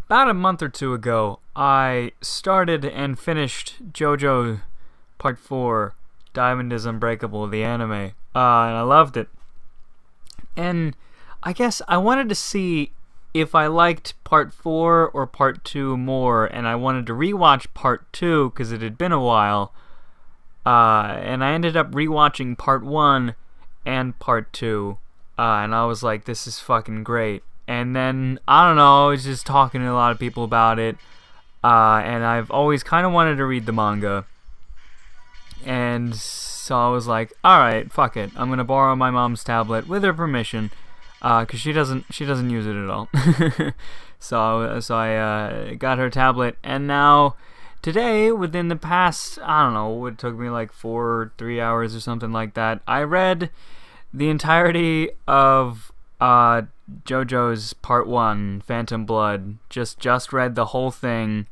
About a month or two ago, I started and finished JoJo Part 4, Diamond is Unbreakable, the anime, and I loved it. And I guess I wanted to see if I liked Part 4 or Part 2 more, and I wanted to rewatch Part 2 because it had been a while, and I ended up rewatching Part 1 and Part 2, and I was like, this is fucking great. And then, I don't know, I was just talking to a lot of people about it, and I've always kind of wanted to read the manga, and so I was like, alright, fuck it, I'm gonna borrow my mom's tablet with her permission, because she doesn't use it at all. so I got her tablet, and now, today, within the past, I don't know, it took me like 3 hours or something like that, I read the entirety of JoJo's Part 1, Phantom Blood. Just read the whole thing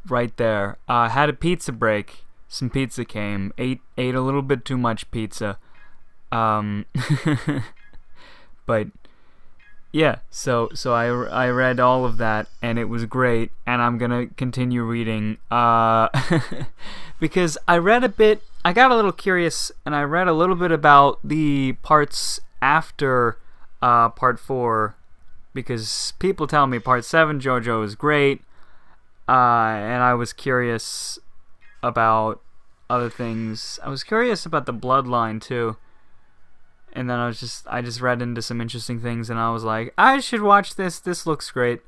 right there. Had a pizza break. Some pizza came. Ate a little bit too much pizza. But yeah, so I read all of that, and it was great, and I'm gonna continue reading. Because I read a bit, I got a little curious, and I read a little bit about the parts after Part 4, because people tell me Part 7 JoJo is great, and I was curious about other things. I was curious about the bloodline too, and then I just read into some interesting things, and I was like, I should watch this. This looks great.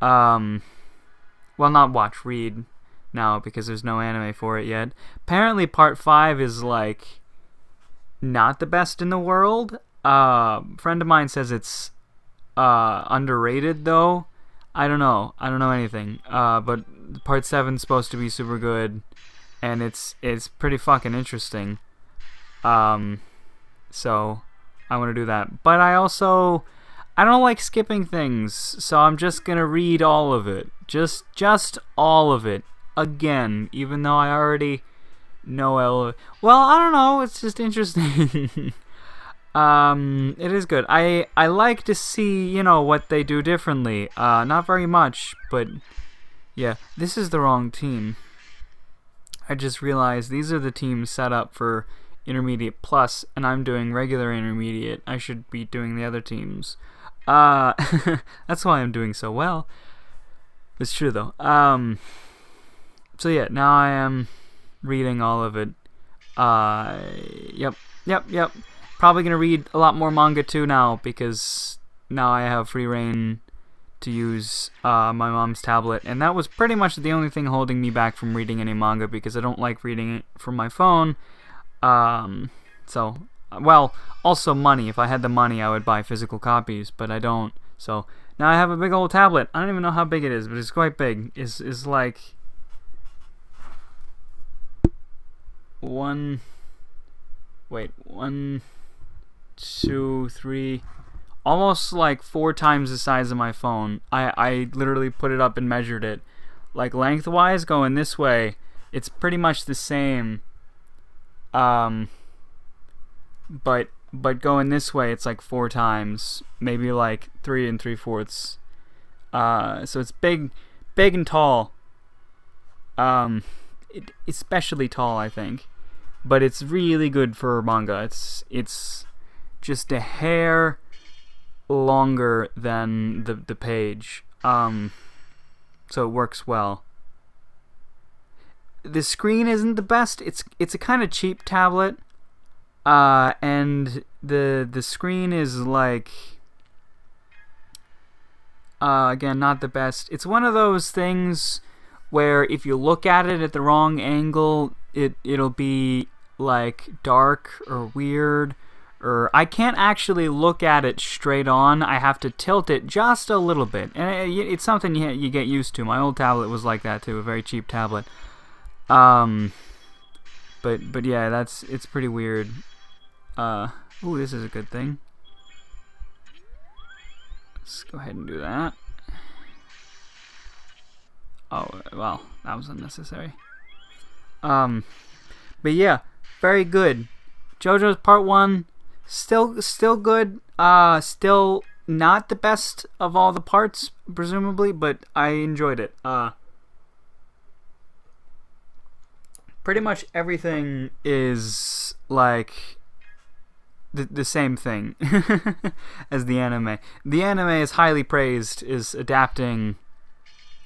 Well, not watch, read now, because there's no anime for it yet. Apparently, Part 5 is like not the best in the world. Friend of mine says it's underrated though. I don't know anything. But Part 7's supposed to be super good, and it's pretty fucking interesting. So I want to do that. But I don't like skipping things, so I'm just gonna read all of it. Just all of it again, even though I already know all of it. Well, I don't know, it's just interesting. It is good. I like to see, you know, what they do differently. Not very much, but yeah, this is the wrong team. I just realized these are the teams set up for Intermediate Plus, and I'm doing regular Intermediate. I should be doing the other teams. That's why I'm doing so well. It's true though. So yeah, now I am reading all of it. Yep. Probably gonna read a lot more manga too now, because now I have free reign to use my mom's tablet, and that was pretty much the only thing holding me back from reading any manga, because I don't like reading it from my phone. So, well, also money. If I had the money, I would buy physical copies, but I don't. So now I have a big old tablet. I don't even know how big it is, but it's quite big. It's like one, 2, 3, almost like 4 times the size of my phone. I literally put it up and measured it. Like lengthwise, going this way, it's pretty much the same. But going this way, it's like 4 times, maybe like 3 3/4. So it's big and tall. Especially tall, I think. But it's really good for manga. It's just a hair longer than the page, so it works well. The screen isn't the best. It's a kind of cheap tablet, and the screen is like, again, not the best. It's one of those things where if you look at it at the wrong angle, it'll be like dark or weird. Or I can't actually look at it straight on. I have to tilt it just a little bit, and it's something you get used to. My old tablet was like that too, a very cheap tablet. But yeah, it's pretty weird. Ooh, this is a good thing. Let's go ahead and do that. Oh well, that was unnecessary. But yeah, very good. JoJo's Part 1. Still good. Still not the best of all the parts, presumably, but I enjoyed it. Pretty much everything is like the same thing as the anime. The anime is highly praised, is adapting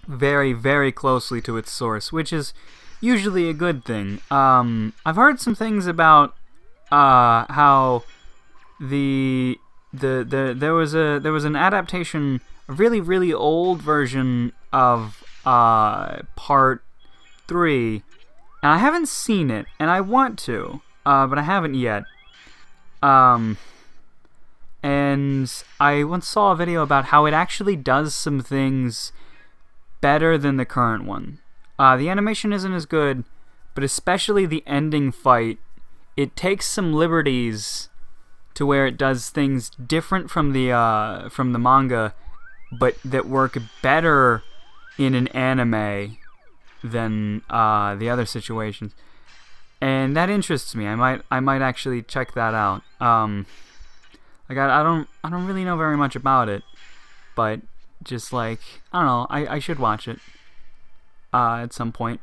very, very closely to its source, which is usually a good thing. I've heard some things about how there was an adaptation, a really, really old version of Part 3, and I haven't seen it, and I want to, but I haven't yet. And I once saw a video about how it actually does some things better than the current one. The animation isn't as good, but especially the ending fight, it takes some liberties to where it does things different from the manga, but that work better in an anime than the other situations. And that interests me. I might actually check that out. Like I don't really know very much about it, but just like, I don't know, I should watch it at some point,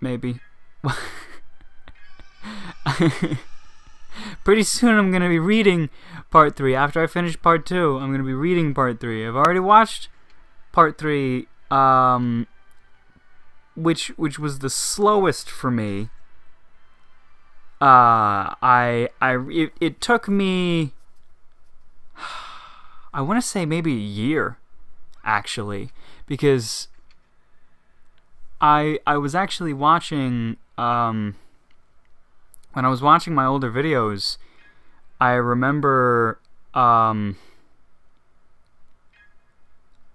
maybe. Pretty soon I'm gonna be reading Part 3. After I finish Part 2, I'm gonna be reading Part 3. I've already watched Part 3, which was the slowest for me. It took me, I want to say maybe a year, actually, because I was actually watching, when I was watching my older videos, I remember, I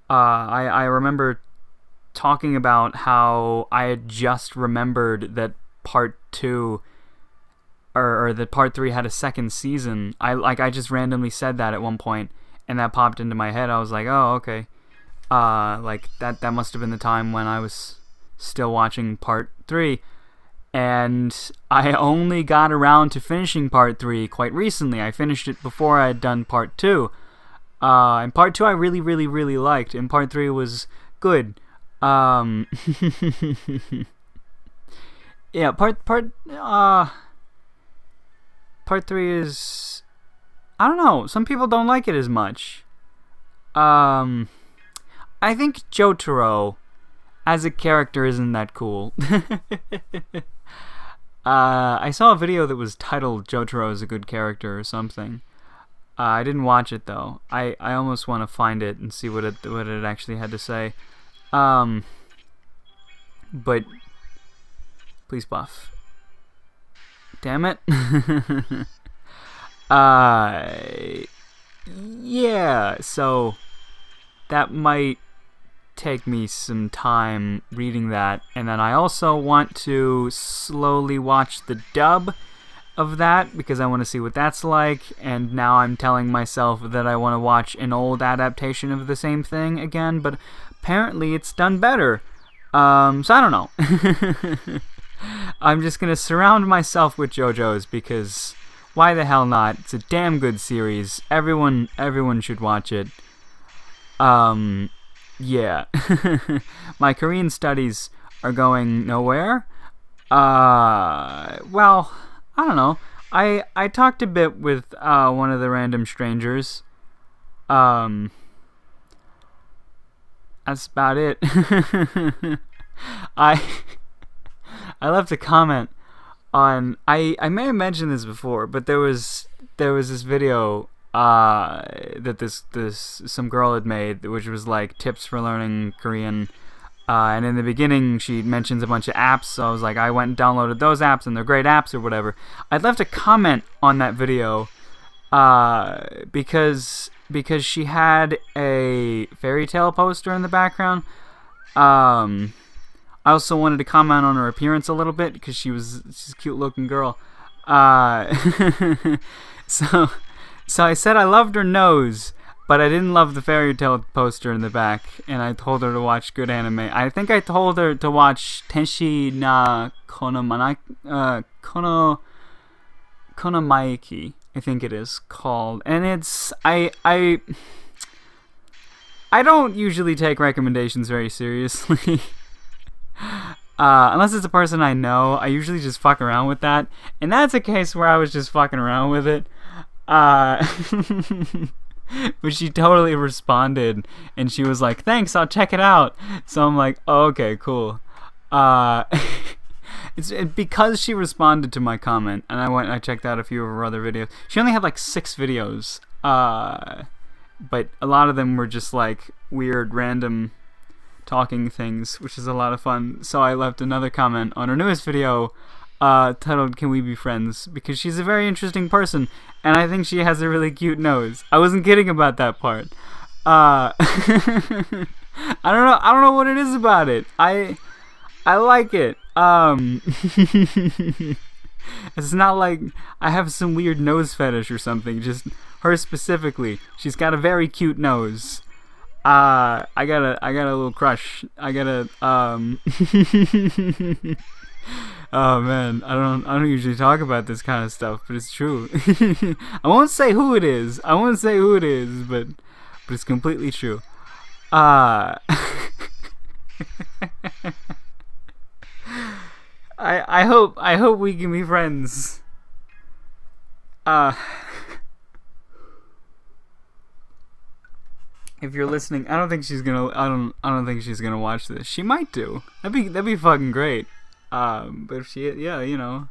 remember talking about how I had just remembered that Part 2 or that Part 3 had a second season. I just randomly said that at one point, and that popped into my head. I was like, oh, okay. Like that must have been the time when I was still watching Part 3. And I only got around to finishing Part 3 quite recently. I finished it before I had done Part 2. And Part 2 I really, really, really liked, and Part 3 was good. Yeah, Part 3 is, I don't know, some people don't like it as much. I think Jotaro as a character isn't that cool. I saw a video that was titled Jotaro is a good character or something. I didn't watch it though. I almost want to find it and see what it actually had to say. But please buff. Damn it. Yeah, so that might take me some time reading that, and then I also want to slowly watch the dub of that because I want to see what that's like, and now I'm telling myself that I want to watch an old adaptation of the same thing again, but apparently it's done better. So I don't know. I'm just gonna surround myself with JoJo's because why the hell not? It's a damn good series. Everyone should watch it. Yeah. My Korean studies are going nowhere. Well, I don't know. I talked a bit with one of the random strangers. That's about it. I left a comment on, I may have mentioned this before, but there was this video that some girl had made, which was like tips for learning Korean, and in the beginning she mentions a bunch of apps, so I was like, I went and downloaded those apps and they're great apps or whatever. I'd left a comment on that video because she had a fairy tale poster in the background. I also wanted to comment on her appearance a little bit because she's a cute looking girl. So I said I loved her nose, but I didn't love the fairy tale poster in the back, and I told her to watch good anime. I think I told her to watch Tenshi na Kono Maeki. I think it is called, and it's I don't usually take recommendations very seriously. Unless it's a person I know, I usually just fuck around with that. And that's a case where I was just fucking around with it. But she totally responded, and she was like, thanks, I'll check it out. So I'm like, oh, okay, cool. It's because she responded to my comment, and I checked out a few of her other videos. She only had like 6 videos. But a lot of them were just like weird, random talking things, which is a lot of fun. So I left another comment on her newest video titled Can We Be Friends? Because she's a very interesting person, and I think she has a really cute nose. I wasn't kidding about that part. I don't know what it is about it. I like it. It's not like I have some weird nose fetish or something, just her specifically. She's got a very cute nose. I got a little crush. I got a oh man, I don't usually talk about this kind of stuff, but it's true. I won't say who it is. But it's completely true. I hope we can be friends. If you're listening, I don't think she's gonna watch this. She might do. That'd be fucking great. But if she, yeah, you know,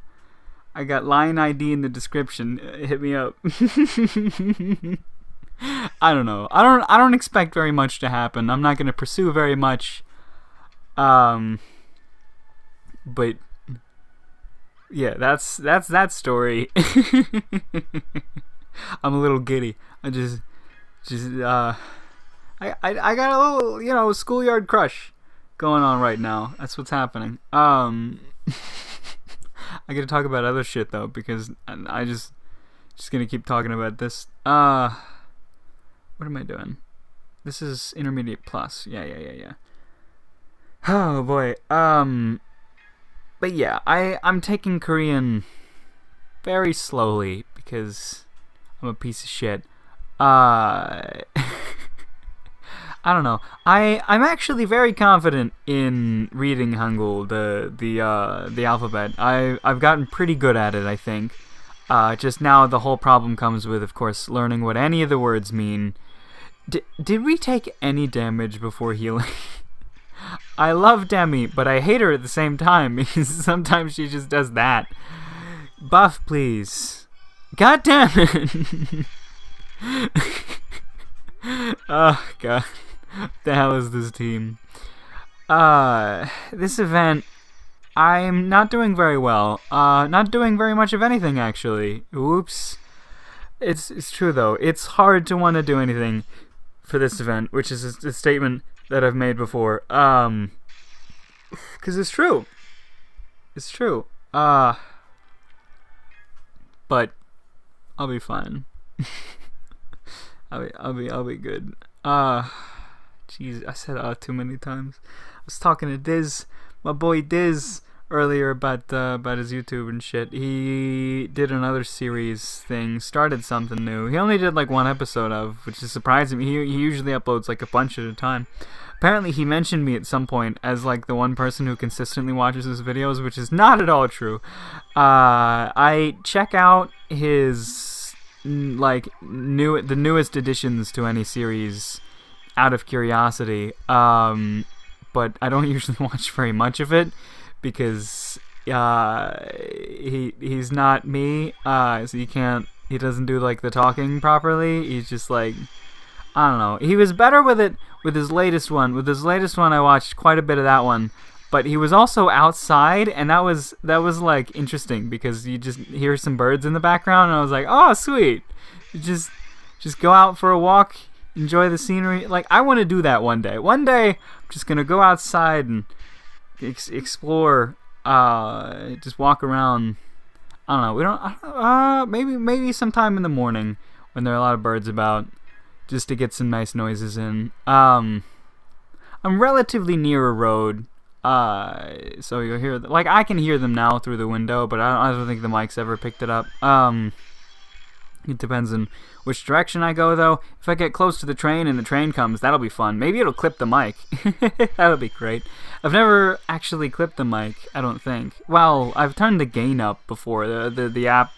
I got line ID in the description. Hit me up. I don't know. I don't expect very much to happen. I'm not gonna pursue very much. But yeah, that's that story. I'm a little giddy. I got a little, you know, schoolyard crush going on right now. That's what's happening. I gotta talk about other shit though, because I just gonna keep talking about this. What am I doing? This is intermediate plus. Yeah. Oh boy. But yeah, I'm taking Korean very slowly because I'm a piece of shit. I don't know. I'm actually very confident in reading Hangul, the alphabet. I've gotten pretty good at it, I think. Just now the whole problem comes with, of course, learning what any of the words mean. Did we take any damage before healing? I love Demi, but I hate her at the same time because sometimes she just does that. Buff, please. God damn it! Oh god. What the hell is this team? This event, I'm not doing very well. Not doing very much of anything, actually. Oops. It's true, though. It's hard to want to do anything for this event, which is a statement that I've made before. Because it's true. It's true. But I'll be fine. I'll be good. Jeez, I said too many times. I was talking to Diz, my boy Diz, earlier about his YouTube and shit. He did another series thing, started something new. He only did like 1 episode of, which is surprising. He usually uploads like a bunch at a time. Apparently he mentioned me at some point as like the one person who consistently watches his videos, which is not at all true. I check out his like the newest additions to any series out of curiosity, but I don't usually watch very much of it because he's not me, so he doesn't do like the talking properly. He's just like, I don't know. He was better with it with his latest one. With his latest one, I watched quite a bit of that one, but he was also outside, and that was like interesting because you just hear some birds in the background, and I was like, oh sweet, you just go out for a walk, enjoy the scenery. Like, I want to do that one day. One day, I'm just gonna go outside and explore, just walk around. I don't know. Maybe sometime in the morning when there are a lot of birds about, just to get some nice noises in. I'm relatively near a road, so you'll hear like I can hear them now through the window, but I don't think the mic's ever picked it up. It depends on which direction I go, though. If I get close to the train and the train comes, that'll be fun. Maybe it'll clip the mic. That'll be great. I've never actually clipped the mic, I don't think. Well, I've turned the gain up before. The app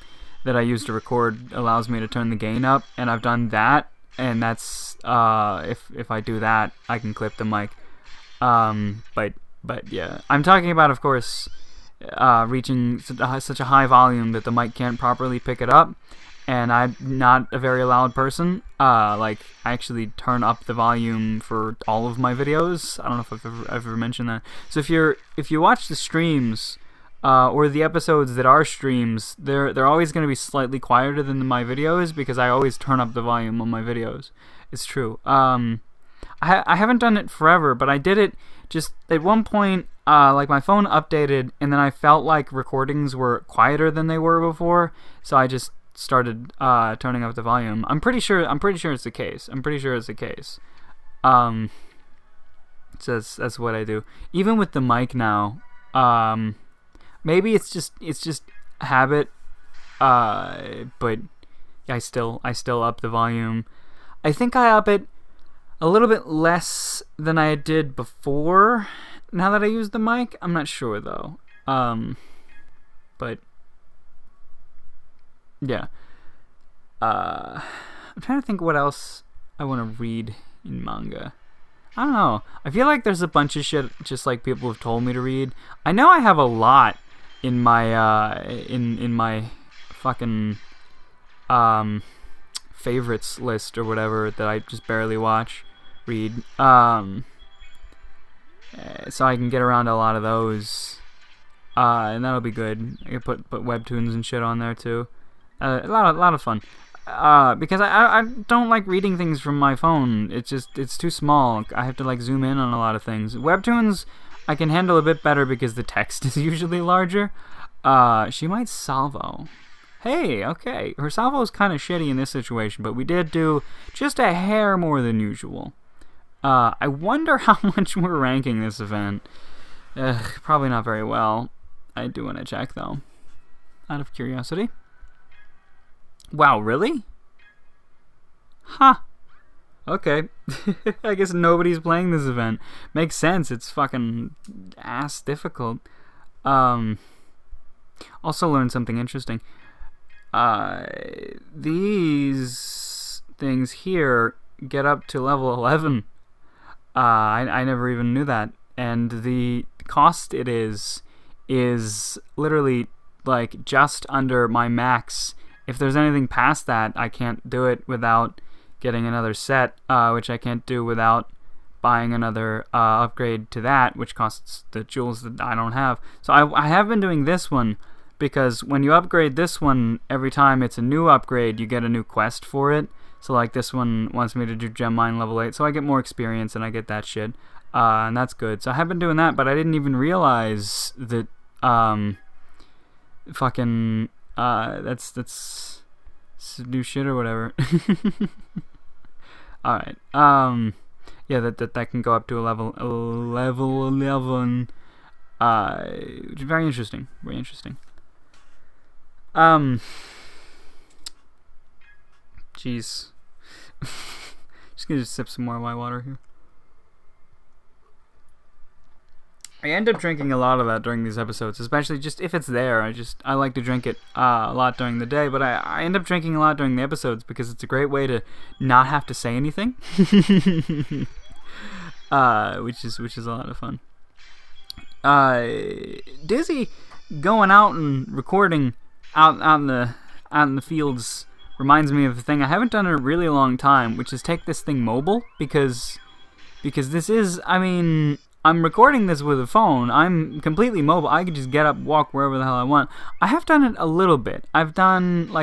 that I use to record allows me to turn the gain up, and I've done that. And that's if I do that, I can clip the mic. But yeah, I'm talking about, of course, reaching such a high volume that the mic can't properly pick it up. And I'm not a very loud person. Like, I actually turn up the volume for all of my videos. I don't know if I've ever mentioned that. So if you watch the streams, or the episodes that are streams, they're always going to be slightly quieter than my videos because I always turn up the volume on my videos. It's true. I haven't done it forever, but I did it just at one point. Like, my phone updated, and then I felt like recordings were quieter than they were before, so I just started turning up the volume. I'm pretty sure it's the case. So that's what I do. Even with the mic now, maybe it's just habit. But I still up the volume. I think I up it a little bit less than I did before. Now that I use the mic, I'm not sure though. But yeah. I'm trying to think what else I want to read in manga. I don't know. I feel like there's a bunch of shit just like people have told me to read. I know I have a lot in my in my fucking favorites list or whatever that I just barely read. So I can get around to a lot of those. And that'll be good. I can put webtoons and shit on there too. A lot of fun. Because I don't like reading things from my phone. It's too small. I have to like zoom in on a lot of things. Webtoons I can handle a bit better because the text is usually larger. She might salvo. Hey, okay. Her salvo is kind of shitty in this situation, but we did do just a hair more than usual. I wonder how much we're ranking this event. Probably not very well. I do want to check though, out of curiosity. Wow, really? Huh. Okay. I guess nobody's playing this event. Makes sense. It's fucking ass difficult. Also learned something interesting. These things here get up to level 11. I never even knew that. And the cost it is literally like just under my max. If there's anything past that, I can't do it without getting another set, which I can't do without buying another upgrade to that, which costs the jewels that I don't have. So I have been doing this one, because when you upgrade this one, every time it's a new upgrade, you get a new quest for it. So like this one wants me to do gem mine level 8, so I get more experience and I get that shit. And that's good. So I have been doing that, but I didn't even realize that fucking that's new shit or whatever. All right. Yeah, that can go up to a level 11. Which is very interesting. Very interesting. Jeez. Just gonna sip some more of my water here. I end up drinking a lot of that during these episodes, especially just if it's there. I like to drink it a lot during the day, but I end up drinking a lot during the episodes because it's a great way to not have to say anything, which is a lot of fun. Dizzy going out and recording out in the fields reminds me of a thing I haven't done in a really long time, which is take this thing mobile, because this is, I mean, I'm recording this with a phone. I'm completely mobile. I can just get up, walk wherever the hell I want. I have done it a little bit. I've gotten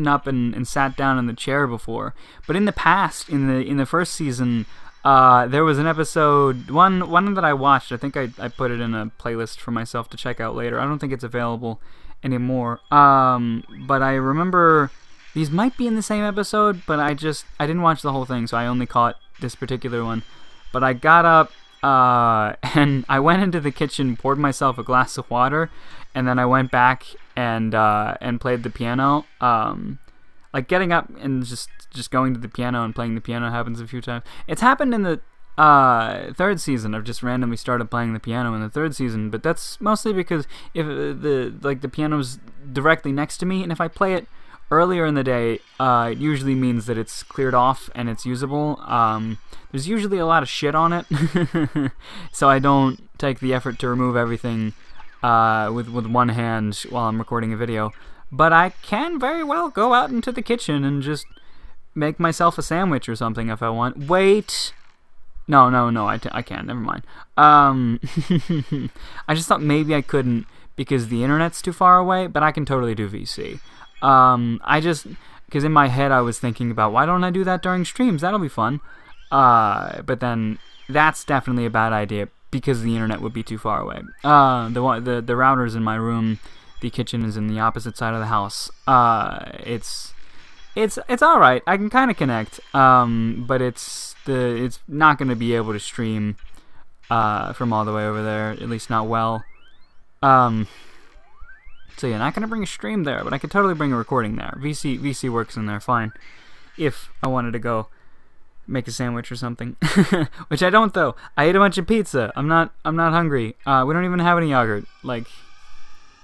up and sat down in the chair before. But in the past, in the first season, there was an episode, one that I watched. I think I put it in a playlist for myself to check out later. I don't think it's available anymore. But I remember these might be in the same episode, but I didn't watch the whole thing, so I only caught this particular one. But I got up. And I went into the kitchen, poured myself a glass of water, and then I went back and played the piano. like getting up and just going to the piano and playing the piano happens a few times. It's happened in the third season. I've just randomly started playing the piano in the third season, but that's mostly because if the piano's directly next to me, and if I play it earlier in the day, it usually means that it's cleared off and it's usable. There's usually a lot of shit on it, so I don't take the effort to remove everything with one hand while I'm recording a video. But I can very well go out into the kitchen and just make myself a sandwich or something if I want. Wait. No, I can't. Never mind. I just thought maybe I couldn't because the internet's too far away, but I can totally do VC. Because in my head I was thinking about, why don't I do that during streams? That'll be fun. But then that's definitely a bad idea because the internet would be too far away. The router's in my room. The kitchen is in the opposite side of the house. It's all right. I can kind of connect. But it's not going to be able to stream from all the way over there. At least not well. So yeah, not gonna bring a stream there, but I could totally bring a recording there. VC works in there fine. If I wanted to go make a sandwich or something, which I don't though. I ate a bunch of pizza. I'm not hungry. We don't even have any yogurt. Like,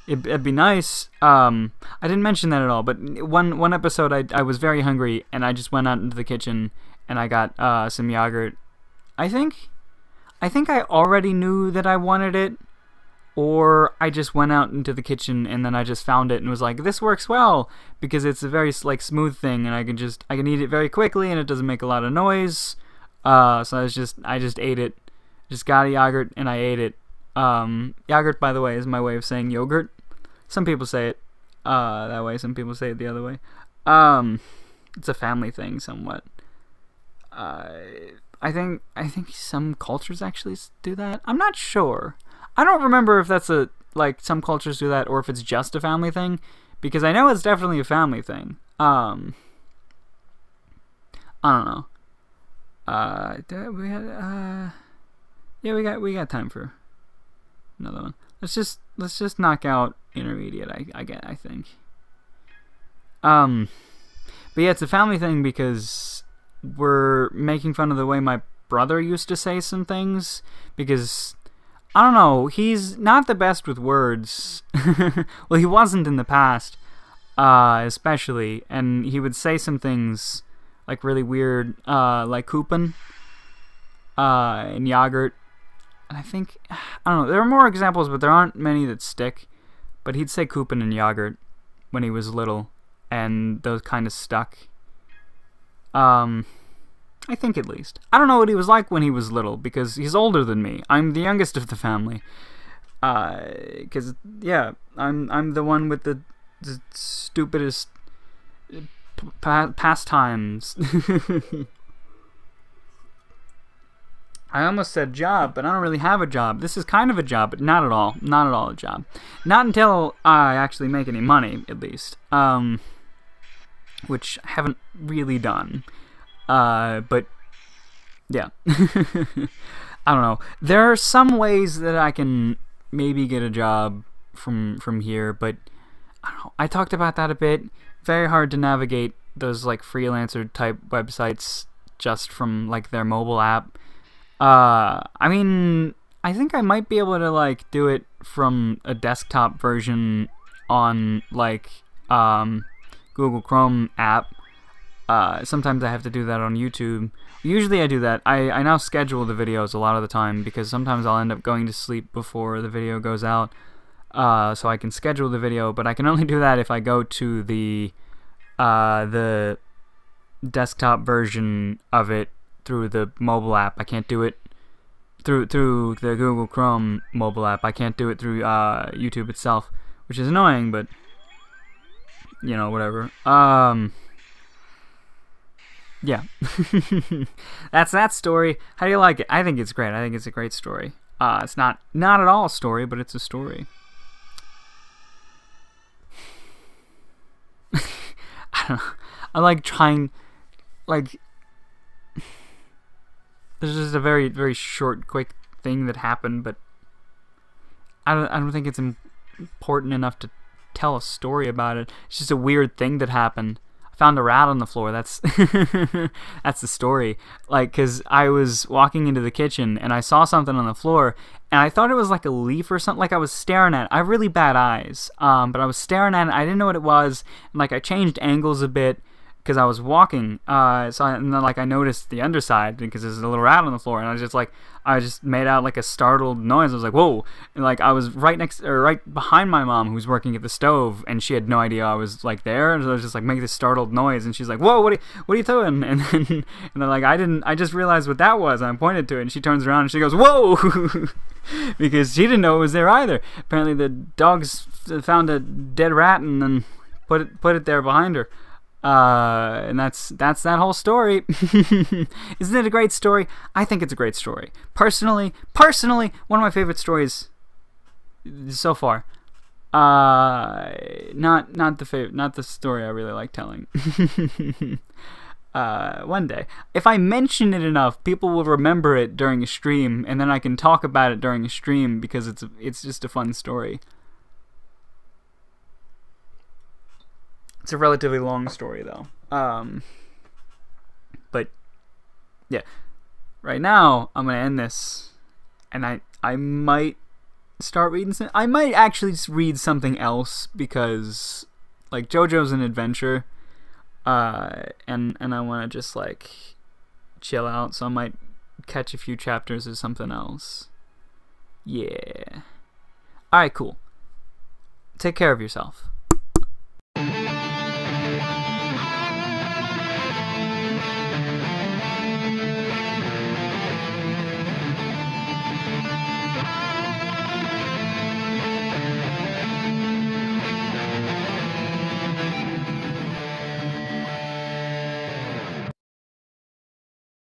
it'd be nice. I didn't mention that at all. But one episode, I was very hungry and I just went out into the kitchen and I got some yogurt. I think I already knew that I wanted it. Or I just went out into the kitchen and then I just found it and was like, this works well because it's a very like smooth thing and I can eat it very quickly and it doesn't make a lot of noise. So I just ate it. Just got a yogurt and I ate it. Yogurt, by the way, is my way of saying yogurt. Some people say it that way. Some people say it the other way. It's a family thing, somewhat. I think some cultures actually do that. I'm not sure. I don't remember if that's some cultures do that or if it's just a family thing, because I know it's definitely a family thing. I don't know. We got time for another one. Let's just knock out intermediate. I think. But yeah, it's a family thing because we're making fun of the way my brother used to say some things because, I don't know, he's not the best with words. Well, he wasn't in the past, especially, and he would say some things like really weird, like coupon, and yogurt. And I don't know, there are more examples, but there aren't many that stick. But he'd say coupon and yogurt when he was little, and those kind of stuck. I think, at least. I don't know what he was like when he was little, because he's older than me. I'm the youngest of the family. Because, yeah, I'm the one with the stupidest pastimes. I almost said job, but I don't really have a job. This is kind of a job, but not at all. Not at all a job. Not until I actually make any money, at least. Which I haven't really done. But yeah. I don't know. There are some ways that I can maybe get a job from here, but I don't know. I talked about that a bit. Very hard to navigate those like freelancer type websites just from like their mobile app. I mean, I think I might be able to like do it from a desktop version on like Google Chrome app. Sometimes I have to do that on YouTube. Usually I do that. I now schedule the videos a lot of the time because sometimes I'll end up going to sleep before the video goes out. So I can schedule the video, but I can only do that if I go to the desktop version of it through the mobile app. I can't do it through the Google Chrome mobile app. I can't do it through YouTube itself, which is annoying, but you know, whatever. Yeah. That's that story. How do you like it? I think it's great. I think it's a great story. It's not at all a story, but it's a story. I don't know. I like trying, like, there's just a very, very short, quick thing that happened, but I don't think it's important enough to tell a story about it. It's just a weird thing that happened. found a rat on the floor. That's that's the story. Like, cause I was walking into the kitchen and I saw something on the floor, and I thought it was like a leaf or something. Like I was staring at it. I have really bad eyes, but I was staring at it. I didn't know what it was. And like I changed angles a bit because I was walking. And then like I noticed the underside because there's a little rat on the floor, and I just made out like a startled noise. I was like, whoa! And like I was right behind my mom, who's working at the stove, and she had no idea I was like there. And so I was just like making this startled noise, and she's like, whoa, what are you doing? And then like I just realized what that was, and I pointed to it, and she turns around and she goes, whoa! Because she didn't know it was there either. Apparently the dogs found a dead rat and then put it there behind her. And that's that whole story. Isn't it a great story? I think it's a great story. Personally, one of my favorite stories so far. Not the story I really like telling. One day, if I mention it enough, people will remember it during a stream, and then I can talk about it during a stream because it's just a fun story. It's a relatively long story, though. But yeah, right now I'm gonna end this, and I might start reading some. I might actually read something else because like JoJo's an adventure, and I want to just like chill out. So I might catch a few chapters of something else. Yeah. All right, cool. Take care of yourself.